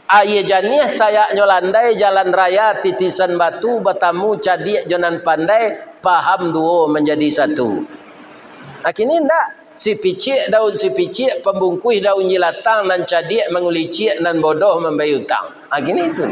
Aye jani saya nyolandai jalan raya titisan batu batamu cadik jonan pandai paham duo menjadi satu. Kini ndak si picik daun si picik pembungkus daun jilatang dan cadik mengulicik dan bodoh membayar utang. Kini itu.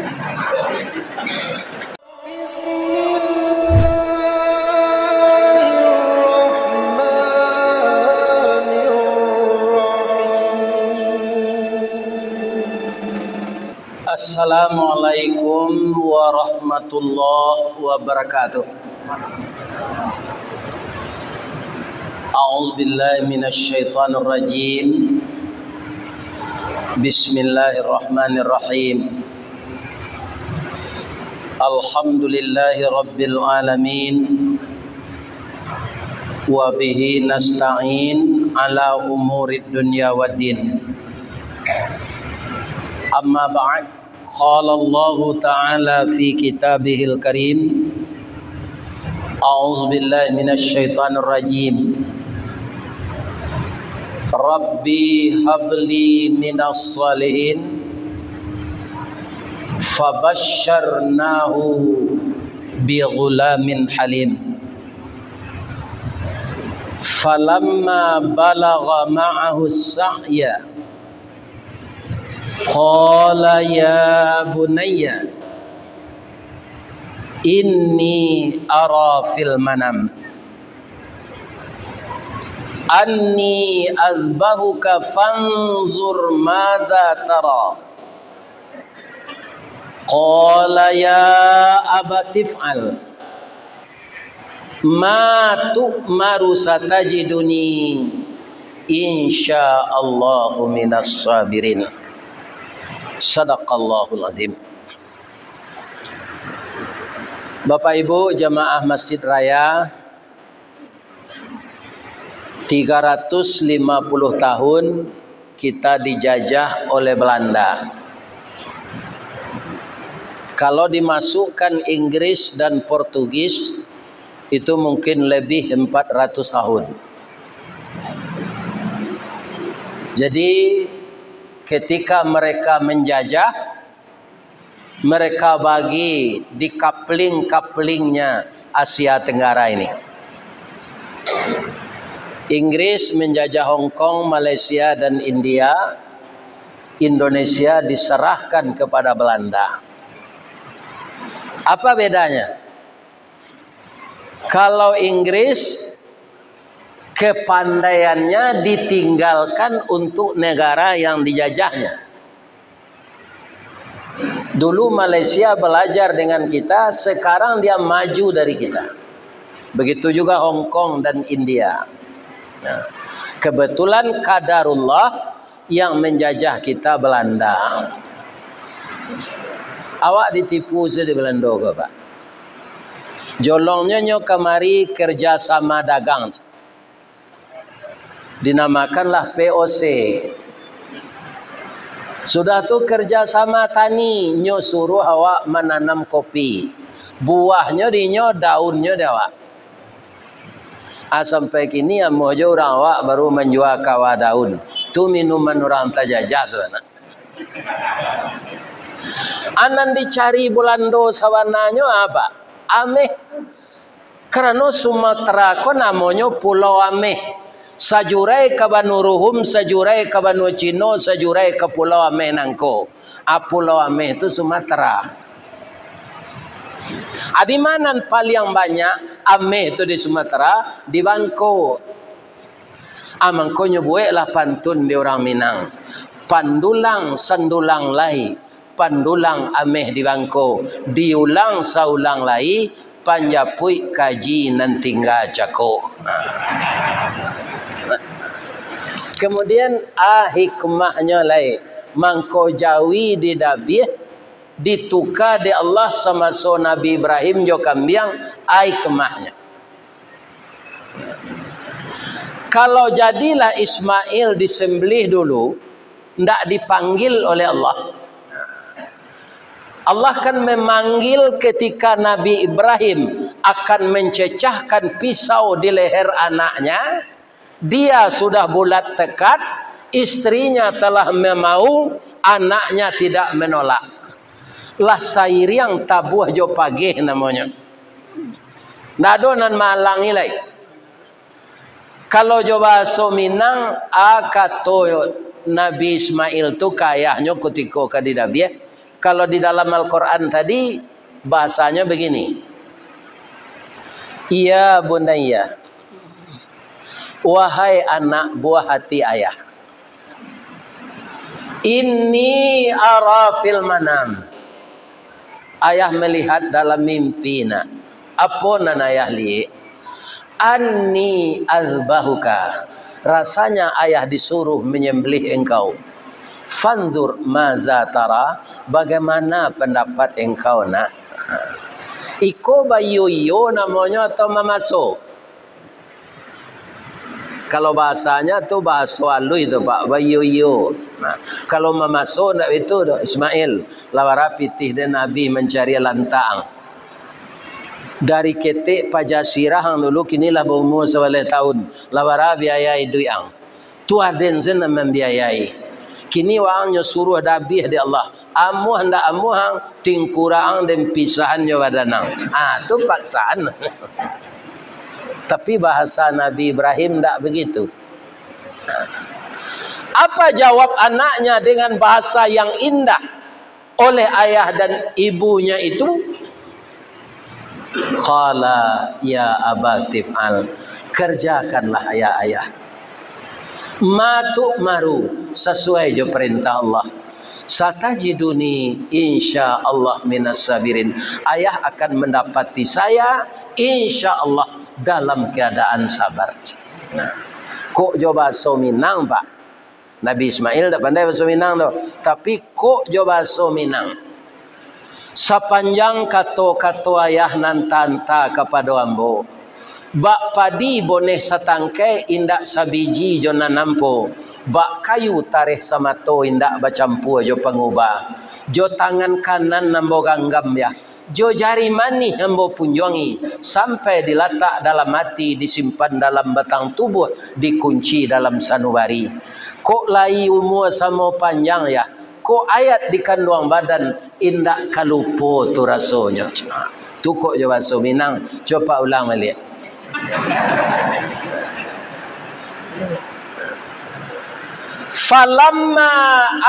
Assalamualaikum warahmatullahi wabarakatuh. A'udzu billahi minasy syaithanir rajim. Bismillahirrahmanirrahim. Alhamdulillahi rabbil alamin. Wa bihi nasta'in ala umurid dunya waddin. Amma ba'd. Qala Allah Ta'ala fi kitabihil karim. A'udzu billahi minasy syaithanir rajim. Rabbi habli minas salihin. Fabasyarnahu bi ghulamin halim. Falamma balagha ma'ahu as-sa'ya qala ya bunayya inni ara fil manam anni azbahuka fanzur madza tara qala ya abatif'al ma tu'maru satajiduni insyaallahu minas sabirin. Sadaqallahul azim. Bapak Ibu jamaah Masjid Raya, 350 tahun kita dijajah oleh Belanda. Kalau dimasukkan Inggris dan Portugis itu mungkin lebih 400 tahun. Jadi ketika mereka menjajah, mereka bagi di kapling-kaplingnya Asia Tenggara ini. Inggris menjajah Hong Kong, Malaysia dan India. Indonesia diserahkan kepada Belanda. Apa bedanya? Kalau Inggris kepandaiannya ditinggalkan untuk negara yang dijajahnya. Dulu Malaysia belajar dengan kita, sekarang dia maju dari kita. Begitu juga Hong Kong dan India. Nah, kebetulan qadarullah yang menjajah kita Belanda. Awak ditipu di Belanda ke Pak? Jolongnya nyo kemari kerjasama dagang. Dinamakanlah POC. Sudah tu kerjasama tani, nyo suruh awak menanam kopi. Buahnya dinyo, daunnya awak. Sampai kini amojo orang awak baru menjual kawa daun. Tu minuman orang tajajah sebenarnya. Anan dicari Belanda sawananya apa? Ameh. Karena Sumatera ko namanya Pulau Ameh. Sajurai ke Banuruhum, sajurai ke Banu Cino, sajurai ke Pulau Ameh nangko. Pulau Ameh itu Sumatera. Di mana paling banyak Ameh itu di Sumatera? Di Bangko. Mangko nyebueklah pantun di orang Minang. Pandulang sandulang lai, pandulang Ameh di Bangko. Diulang saulang lai, panjapui kaji nan tinggal cako. Kemudian hikmahnya lain. Mangko Jawi di Dabih ditukar di Allah sama so Nabi Ibrahim jo kambiang hikmahnya. Kalau jadilah Ismail disembelih dulu, ndak dipanggil oleh Allah. Allah kan memanggil ketika Nabi Ibrahim akan mencecahkan pisau di leher anaknya. Dia sudah bulat tekad, istrinya telah memau, Anaknya tidak menolak. Lah sairiang tabuh jo pagi namanya. Nadonan malang ilai. Kalau jo bahasa Minang, akato Nabi Ismail tu kayahnya kutiko kadidabiah. Kalau di dalam Al-Quran tadi bahasanya begini. Ya bunayya, wahai anak buah hati ayah. Inni ara fil manam. Ayah melihat dalam mimpi nak. Apa nan ayah lihat? Anni azbahuka. Rasanya ayah disuruh menyembelih engkau. Fanzur maza tara. Bagaimana pendapat engkau nak? Iko bayuyo namanya atau mamaso? Kalau bahasanya tu bahasa alui tu Pak, bayuyo. Nah, kalau mamaso nak itu Ismail. Lawara pitih dan Nabi mencari lantang. Dari ketik pajasirah yang dulu kinilah berumur 11 tahun. Lawara biayai duiang. Tu aden sana membiayai. Kini wangnya suruh dabih di Allah. Amuh hendak amuh hang tingkurang dan pisahan jawadanang. Tu paksaan. Tapi bahasa Nabi Ibrahim tak begitu. Apa jawab anaknya dengan bahasa yang indah oleh ayah dan ibunya itu? Qala ya abatif al. Kerjakanlah ayah. Matuk maru sesuai jo perintah Allah. Satajiduni insya Allah minas sabirin. Ayah akan mendapati saya insya Allah dalam keadaan sabar. Nah, kok jo bahasa Minang Pak? Nabi Ismail tak pandai bahasa Minang tu. Tapi kok jo bahasa Minang? Sepanjang kata-kata ayah nan tanta kepada ambo. Bak padi boneh satangkai indak sabiji jo nanampo. Bak kayu tarikh samato indak bacampur jo pengubah. Jo tangan kanan nambo ganggam ya. Jo jari mani nambo punjongi. Sampai diletak dalam hati, disimpan dalam batang tubuh, dikunci dalam sanubari. Kok lai umur sama panjang ya. Kok ayat di kandungan badan indak kalupo tu rasanya. Tu kok jo bahasa Minang. Coba ulang balik. Falamma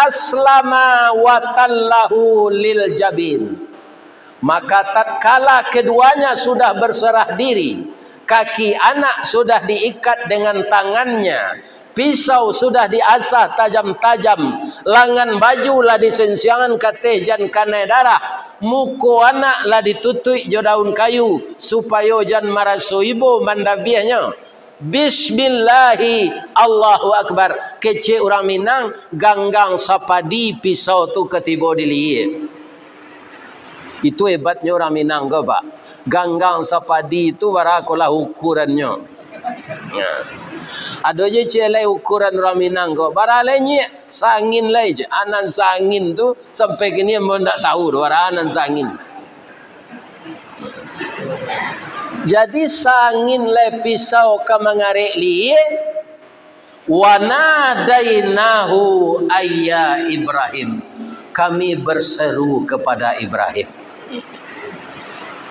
aslama wa tallahu lil jabin. Maka tatkala keduanya sudah berserah diri, kaki anak sudah diikat dengan tangannya, pisau sudah diasah tajam-tajam, langan baju lah disensiangan katejan kanai darah, muko anak lah ditutui jo daun kayu supaya jan maraso ibu mandabiahnya. Bismillahi Allahu Akbar. Kece orang Minang ganggang sapadi pisau tu ketiba dilihat. Itu hebatnya orang Minang ke Pak. Ganggang sapadi itu barakolah ukurannya. Ya. Ada je celai ukuran orang Minang kau. Baralanya sangin lai je. Anan sangin tu sampai kini mau tak tahu dua anan sangin. Jadi sangin lai pisau ka mengarek liye. Wa nadainahu ayya Ibrahim. Kami berseru kepada Ibrahim.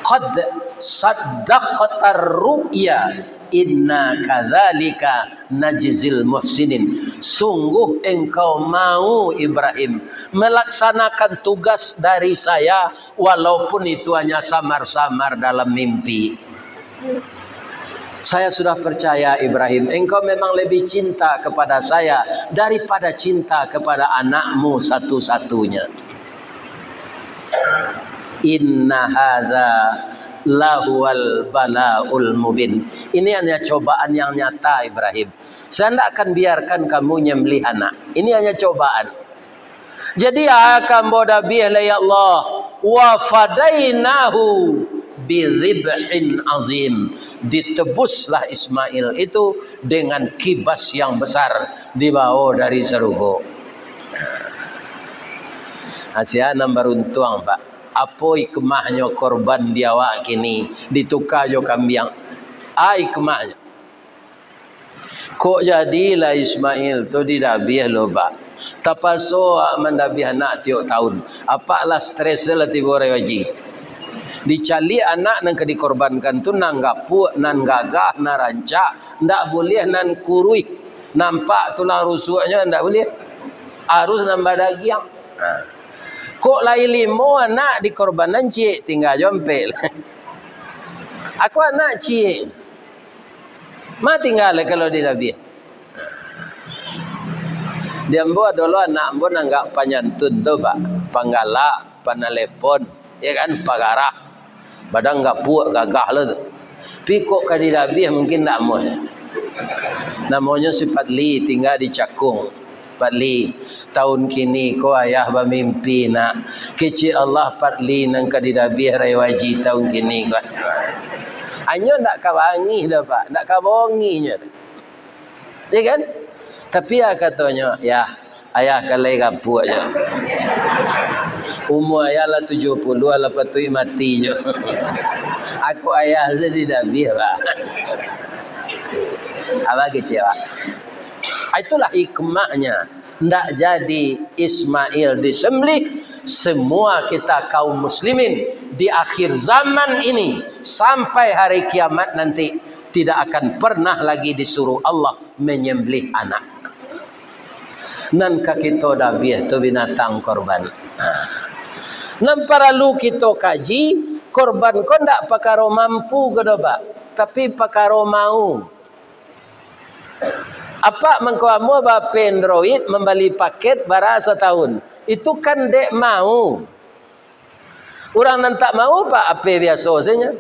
Qad saddaqtar ru'ya. Inna kadzalika najzil muhsinin. Sungguh engkau mau Ibrahim melaksanakan tugas dari saya walaupun itu hanya samar-samar dalam mimpi. Saya sudah percaya Ibrahim, engkau memang lebih cinta kepada saya daripada cinta kepada anakmu satu-satunya. Inna hadza lahuwal balaul mubin. Ini hanya cobaan yang nyata Ibrahim. Saya tidak akan biarkan kamu nyembelih anak. Ini hanya cobaan. Jadi akan bodabih ya Allah wa fadainahu biribhin azim. Ditebuslah Ismail itu dengan kibas yang besar dibawa dari serugo. Asia nomor untung Pak. Apa ikmahnya korban diawak kini ditukar jo kambiang. Ikmahnya. Kok jadilah Ismail tu didabih lo Pak. Tapaso mandabi anak tiok tahun. Apalah stres lah tibo rewaji. Dicali anak nang dikorbankan tu nang gapu, nang gagah, nang rancak, ndak boleh nang kurui. Nampak tulang rusuknya ndak boleh. Harus nambah daging. Kok lain 5 anak dikorbanan cik tinggal jompel. Aku anak cik. Ma tinggal kalau di Nabi. Dia mbo dulu anak mbo nanggak panyantun tu pak. Panggalak, panalepon, ya kan pagarah. Badang enggak puak gagah lah tu. Tapi kok kadi Nabi mungkin tak mau. Namanya si Padli tinggal di Cakung. Padli, tahun kini ko ayah bermimpi nak kecil Allah Padli nang kadi Nabi rewaji tahun kini ko. Anyo ndak kawangi dah pak, ndak kabonginya. Ya kan? Tapi ya katanya, ya ayah kalai kapuk je. Umur ayah lah 70 lah patut mati je. Aku ayah jadi Nabi pak. Apa kecewa? Itulah hikmahnya. Ndak jadi Ismail disembelih. Semua kita kaum muslimin di akhir zaman ini sampai hari kiamat nanti tidak akan pernah lagi disuruh Allah menyembelih anak. Nan kita dah biar tu binatang korban. Nan perlu kita kaji korban ko ndak pakaro mampu ke doba, tapi pakaro mau. Apa mengkamu bape Android membeli paket bara setahun. Itu kan dek mau. Orang nan tak mau pak apa biasa saja.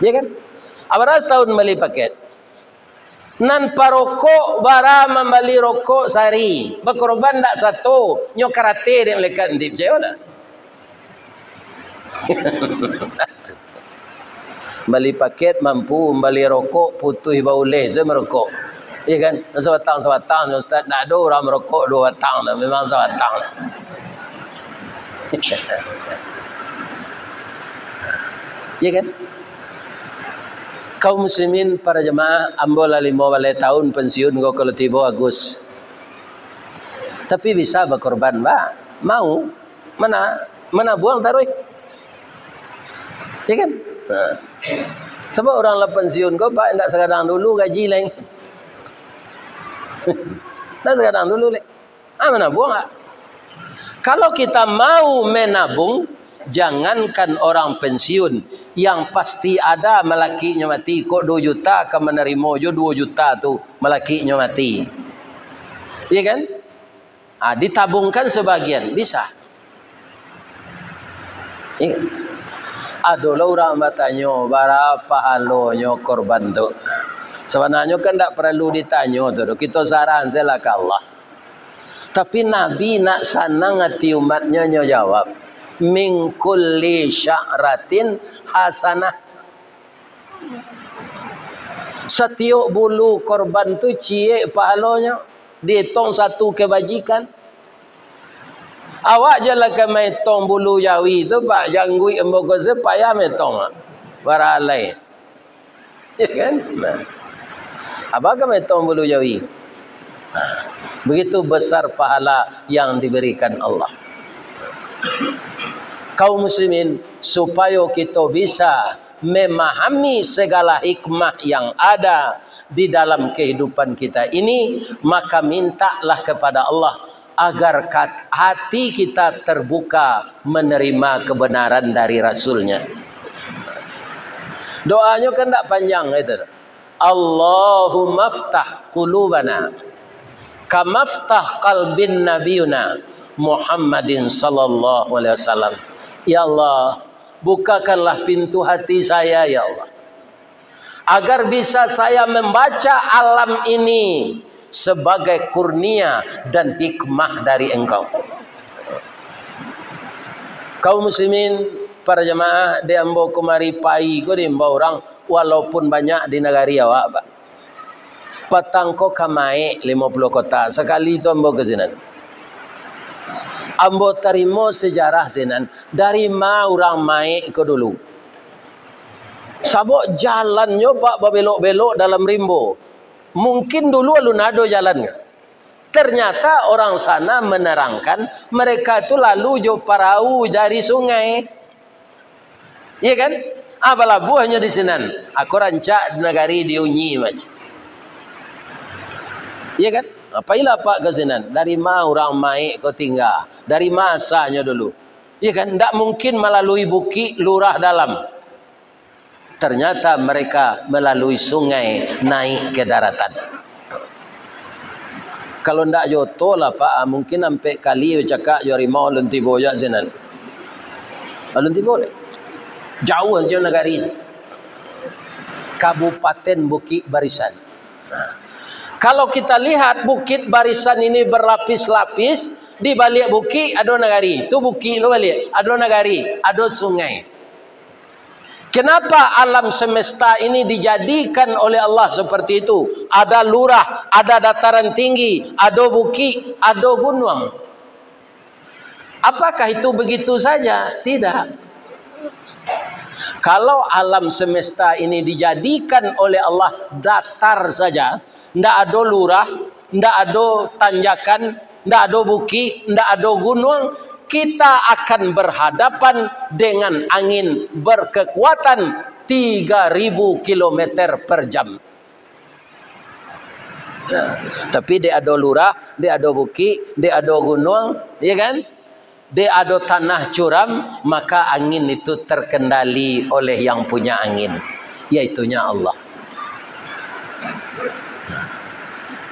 Ya kan? Abara setahun beli paket. Nan parokok bara membeli rokok sari. Berkorban tak satu. Nyo karate dia melekat di cewek. Beli paket mampu beli rokok putuh bauleh saya merokok. Ya kan? Sebatang ustaz tak ada orang merokok 2 batang dah memang sebatang. Ya kan? Kaum muslimin para jemaah ambo la 5 tahun pensiun go kalau tiba Agus. Tapi bisa berkorban ba? Mau? Mana buang taruh? Ya kan? Sebab orang lah pensiun kau pak tak sekadang dulu gaji lain. Tak sekadang dulu lain. Mana buang tak? Kalau kita mau menabung, jangankan orang pensiun yang pasti ada malakinya mati. Kok 2 juta akan menerima je 2 juta tu malakinya mati. Iya kan? Ditabungkan sebagian bisa. Iya. Aduh orang bertanya berapa halonya korban tu. Sebenarnya kan tak perlu ditanya tu. Kita saran saja ke Allah. Tapi Nabi nak sanang hati umatnya jawab. Min kulli sya'ratin hasanah. Setiap bulu korban tu cie pahalanya. Dihitung 1 kebajikan. Awak je lah ke metong bulu jawi tu pak janggui embok ze payah metong baralai. Ya kan? Apa ke metong bulu jawi? Begitu besar pahala yang diberikan Allah. Kaum muslimin supaya kita bisa memahami segala hikmah yang ada di dalam kehidupan kita ini, maka mintalah kepada Allah agar hati kita terbuka menerima kebenaran dari Rasulnya. Doanya kan tak panjang itu. Allahumma ftah qulubana kamaftah qalbin nabiyuna Muhammadin sallallahu alaihi wasallam. Ya Allah, bukakanlah pintu hati saya ya Allah, agar bisa saya membaca alam ini sebagai kurnia dan hikmah dari Engkau. Kaum muslimin para jemaah di ambo kemari pai ko di ambo orang walaupun banyak di negari awak pak. Patang ko kamai 50 kota sekali itu ambo ke sinan. Ambo terima sejarah sinan dari ma orang mai ke dulu. Sabok jalannya pak belok-belok dalam rimbo. Mungkin dulu alun ada jalannya. Ternyata orang sana menerangkan mereka itu lalu jo perahu dari sungai. Iya kan? Apalah buahnya di sinan. Aku rancak negari diunyi macam. Iya kan? Apailah pak ke sinan? Dari mana orang maik kau tinggal? Dari masanya dulu. Iya kan? Tak mungkin melalui bukit lurah dalam. Ternyata mereka melalui sungai naik ke daratan. Kalau ndak joto lah pak, mungkin sampai kali cakap yo rimau lenti boyak sinan. Lenti boleh. Jauh je negari. Kabupaten Bukit Barisan. Kalau kita lihat Bukit Barisan ini berlapis-lapis, di balik bukit ada negari. Tu bukit lu balik, ada negari, ada sungai. Kenapa alam semesta ini dijadikan oleh Allah seperti itu? Ada lurah, ada dataran tinggi, ada bukit, ada gunung. Apakah itu begitu saja? Tidak. Kalau alam semesta ini dijadikan oleh Allah datar saja, tidak ada lurah, tidak ada tanjakan, tidak ada bukit, tidak ada gunung, kita akan berhadapan dengan angin berkekuatan 3.000 km per jam. Tapi dia ada lurah, dia ada bukit, dia ada gunung, ya kan? Dia ada tanah curam, maka angin itu terkendali oleh yang punya angin, yaitunya Allah.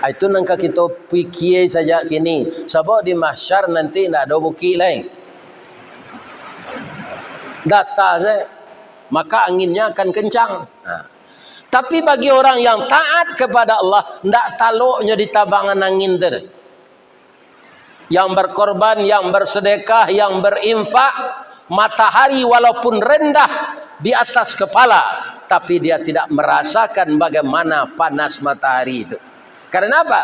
Itu nangka kita fikir saja kini. Sebab di mahsyar nanti tidak ada bukit lain. Data saya. Maka anginnya akan kencang. Tapi bagi orang yang taat kepada Allah, tidak taluknya di tabangan angin itu. Yang berkorban, yang bersedekah, yang berinfak, matahari walaupun rendah di atas kepala, tapi dia tidak merasakan bagaimana panas matahari itu. Karena apa?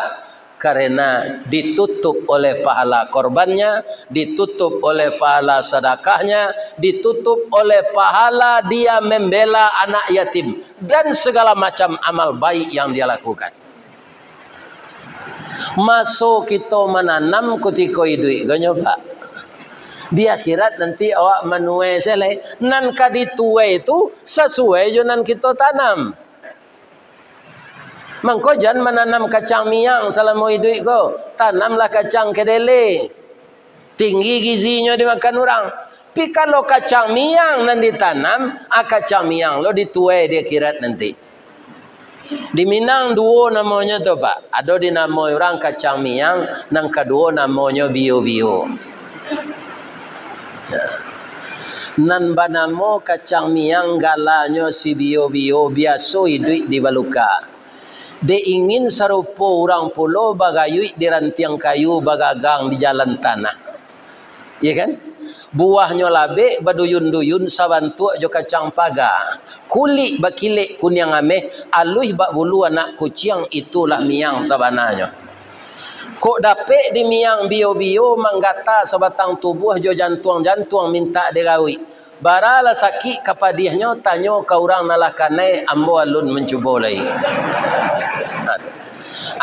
Karena ditutup oleh pahala korbannya, ditutup oleh pahala sedekahnya, ditutup oleh pahala dia membela anak yatim dan segala macam amal baik yang dia lakukan. Masuk kita menanam ketika hidup, kau nyoba. Di akhirat nanti awak menuai selai, nan kadituai itu sesuai dengan kita tanam. Mangko jangan menanam kacang miang selama hidup kau. Tanamlah kacang kedelai. Tinggi gizinya dimakan orang. Tapi kalau kacang miang nan ditanam, kacang miang lo dituai di akhirat nanti. Di Minang dua namanya tu pak. Ada di nama orang kacang miang, nang kedua namanya bio-bio. Nan banamo kacang miang galanya si bio-bio biasa hidup di baluka. Dia ingin serupa orang pulau bagayui di rantiang kayu bagagang di jalan tanah. Ya kan? Buahnya labek baduyun-duyun sabantu jo kacang paga. Kulit bakilik kunyang ameh aluih bak bulu anak kucing itulah miang sabananya. Kok dapet di miang bio-bio manggata sebatang tubuh jo jantuang-jantuang minta dirawi. Baralah sakit kepadihnya tanya ke orang nalakanai ambo alun mencuba lagi.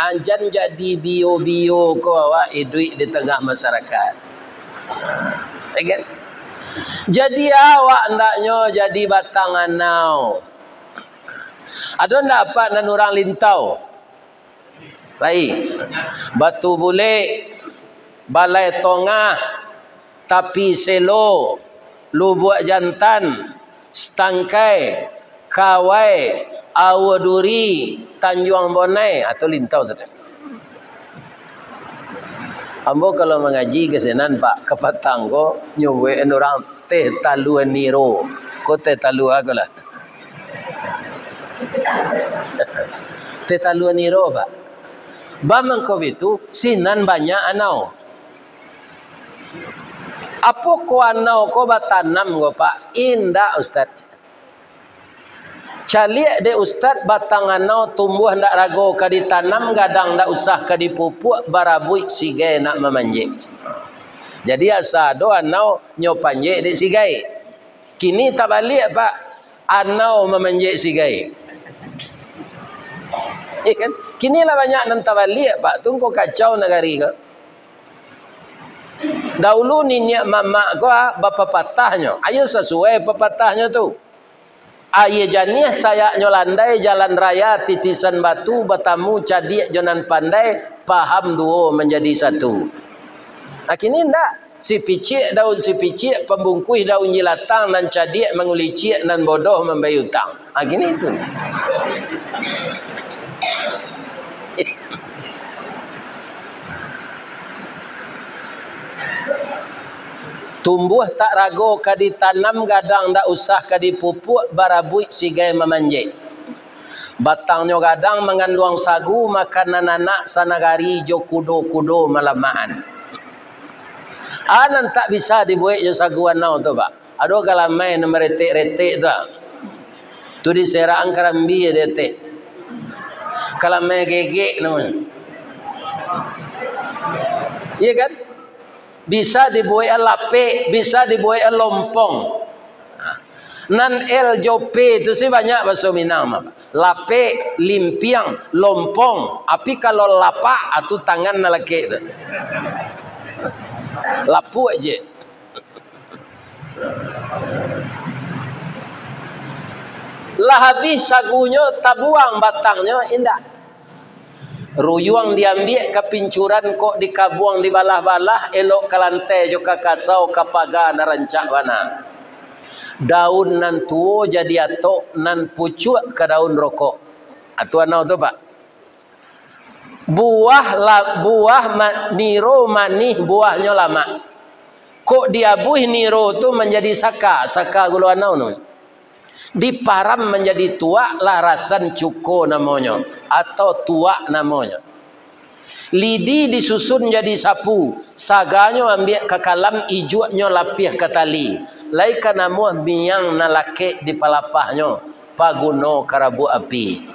Anjan jadi bio-bio ko awak hidup di tengah masyarakat. Kan? Jadi awak ndaknya jadi batang anau. Ada ndak apa nan orang lintau? Baik. Batu bule, balai tongah, tapi selo, lubuk jantan, stangkai, kawai, awaduri, Tanjung Bonai atau lintau saja. Ambo kalau mengaji ke senan pak ke Patanggo nyobain orang teh talu niro. Ko teh talu aku lah. Teh talu niro pak. Bamang ko itu sinan banyak anau. Apa ko anau ko batanam ko pak? Indah Ustaz. Caliak de ustaz batang anau tumbuh ndak rago ka ditanam gadang ndak usah ka dipupuk barabui sigai nak memanjik. Jadi asa do anau nyopanjik de sigai. Kini tak balik pak anau memanjik sigai. Kan? Kinilah banyak nanta balik Pak. Tunggu kacau negari ke. Dahulu ninya mama gua bapa patahnya. Ayo sesuai pepatahnya tu. Aye jani saya nyolandai jalan raya titisan batu batamu cadik jonan pandai paham duo menjadi satu. Nah kini ndak. Si picik daun si picik pembungkus daun jilatang dan cadik mengulicik dan bodoh membayutang. Ah gini itu. Tumbuh tak rago kadi tanam gadang dak usah kadi pupuk barabui sigai memanjik. Batangnya gadang mengandung sagu makanan anak sanagari jo kudo-kudo malamaan. Anan tak bisa dibuat je saguan nau tu Pak. Ado galamai na meretik-retik tu. Tu di serang kerambi dia teh. Galamai gegek namanya. Iya kan? Bisa dibuat lapik, bisa dibuat lompong. Nan el jope itu sih banyak bahasa Minang Pak. Lapik, limpiang, lompong. Tapi kalau lapak itu tangan nalake tu. Lapu aja. Lah habis sagunya tabuang batangnya indah. Ruyuang diambil ke pincuran kok dikabuang di balah-balah elok ke lantai juga kasau kapaga narancak wana. Daun nan tuo jadi atok nan pucuk ke daun rokok. Atuan nau tu Pak. Buah niro manih buahnya lama. Kok diabuh niro tu menjadi saka guluan nau nu. Diparam menjadi tua larasan cuko namanya atau tua namanya. Lidi disusun jadi sapu, saganya ambil ke kalam ijuaknya lapih ke tali. Laika namuah miang nalake di palapahnya paguno karabu api.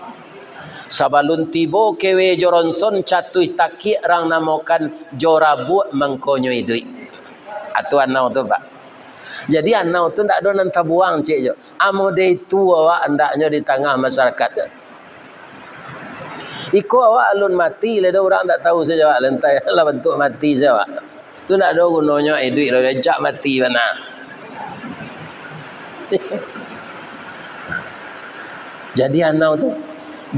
Sabalun tibo kewe joronson catuy taki rang namokan jorabu mengkonyo idui. Atuan nau tu Pak. Jadi anau tu ndak ada nan tabuang cik jo. Amo de tua awak andaknya di tengah masyarakat. Iko awak alun mati le orang tak tahu saja awak lentai lah bentuk mati saja awak. Tu ndak ada gunanya duit lo ajak mati mana. Jadi anau tu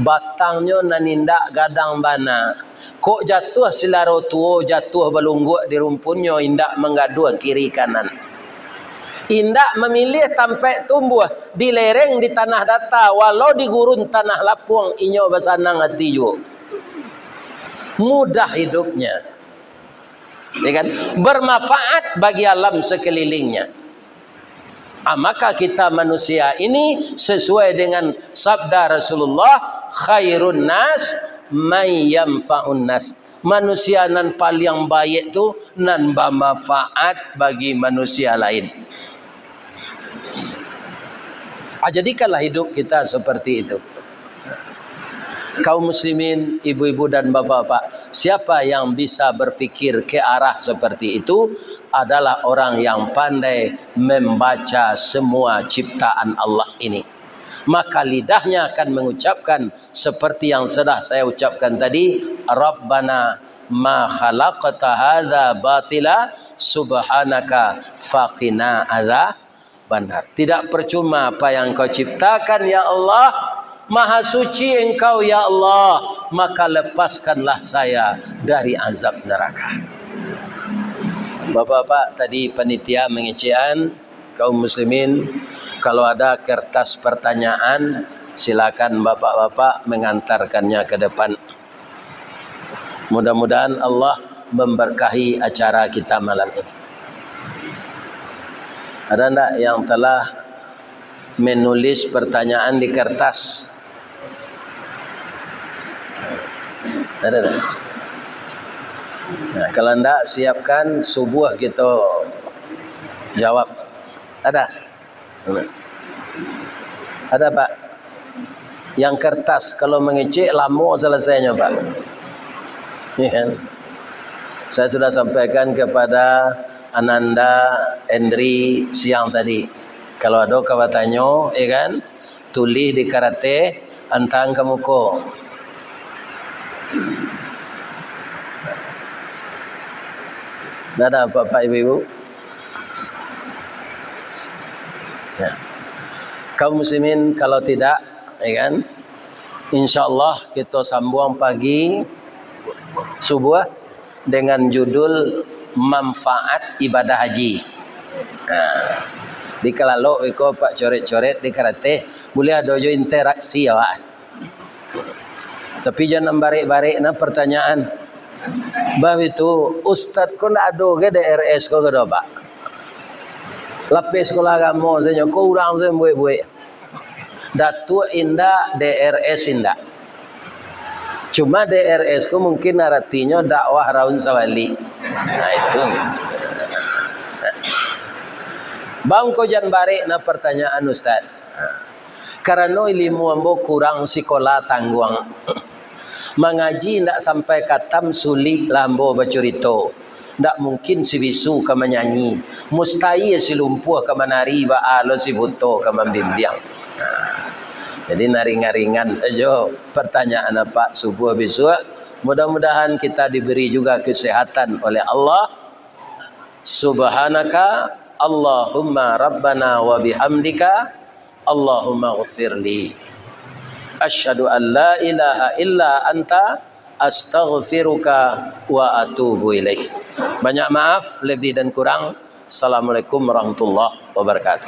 batangnya nanindak gadang bana. Kok jatuh silaro tuo jatuh balungguk di rumpunnya indak menggaduh kiri kanan. Indak memilih sampai tumbuh di lereng di tanah data walau di gurun tanah lapuang inyo basanang hati juga. Mudah hidupnya. Ya kan? Bermanfaat bagi alam sekelilingnya. Maka kita manusia ini sesuai dengan sabda Rasulullah khairun nas may yanfa'un nas. Manusia nan paling baik tu nan bermanfaat bagi manusia lain. Jadikanlah hidup kita seperti itu. Kaum muslimin, ibu-ibu dan bapak-bapak, siapa yang bisa berpikir ke arah seperti itu adalah orang yang pandai membaca semua ciptaan Allah ini. Maka lidahnya akan mengucapkan seperti yang sudah saya ucapkan tadi, Rabbana ma khalaqta hadza batila subhanaka faqina adzaban nar. Tidak percuma apa yang kau ciptakan ya Allah, maha suci engkau ya Allah, maka lepaskanlah saya dari azab neraka. Bapak-bapak tadi panitia mengecean, kaum muslimin, kalau ada kertas pertanyaan silakan bapak-bapak mengantarkannya ke depan. Mudah-mudahan Allah memberkahi acara kita malam ini. Ada enggak yang telah menulis pertanyaan di kertas? Ada enggak? Nah, kalau enggak siapkan subuh kita jawab. Ada? Ada Pak? Yang kertas kalau mengecek lama selesainya Pak. Ya. Saya sudah sampaikan kepada Ananda, Endri siang tadi. Kalau ada kawatannya, ya kan, tulis di karate, antang ke muka. Ada Bapak Ibu? Ya. Kaum muslimin kalau tidak, ya kan? Insyaallah kita sambung pagi subuh dengan judul manfaat ibadah haji. Nah, di kalau iko Pak coret-coret di karate boleh ada jo interaksi ya, Pak. Tapi jangan barik-barik na pertanyaan. Bah itu Ustaz ko na ado ke DRS ko ke Pak. Lapis sekolah agama saya ko urang saya buat-buat. Datu indah DRS indah. Cuma DRS ko mungkin artinya dakwah raun sawali. Nah itu. Bang ko jan barik na pertanyaan Ustaz. Karena ilmu ambo kurang sekolah tangguang. Mengaji ndak sampai katam sulik lambo bacurito. Ndak mungkin si bisu ka menyanyi. Mustahil si lumpuh ka menari ba alo si buto ka membimbiang. Jadi naring-naringan saja pertanyaan Pak subuh besok. Mudah-mudahan kita diberi juga kesehatan oleh Allah. Subhanaka Allahumma rabbana wa bihamdika Allahumma ghfirli. Asyhadu an la ilaha illa anta astaghfiruka wa atubu ilaih. Banyak maaf lebih dan kurang. Assalamualaikum warahmatullahi wabarakatuh.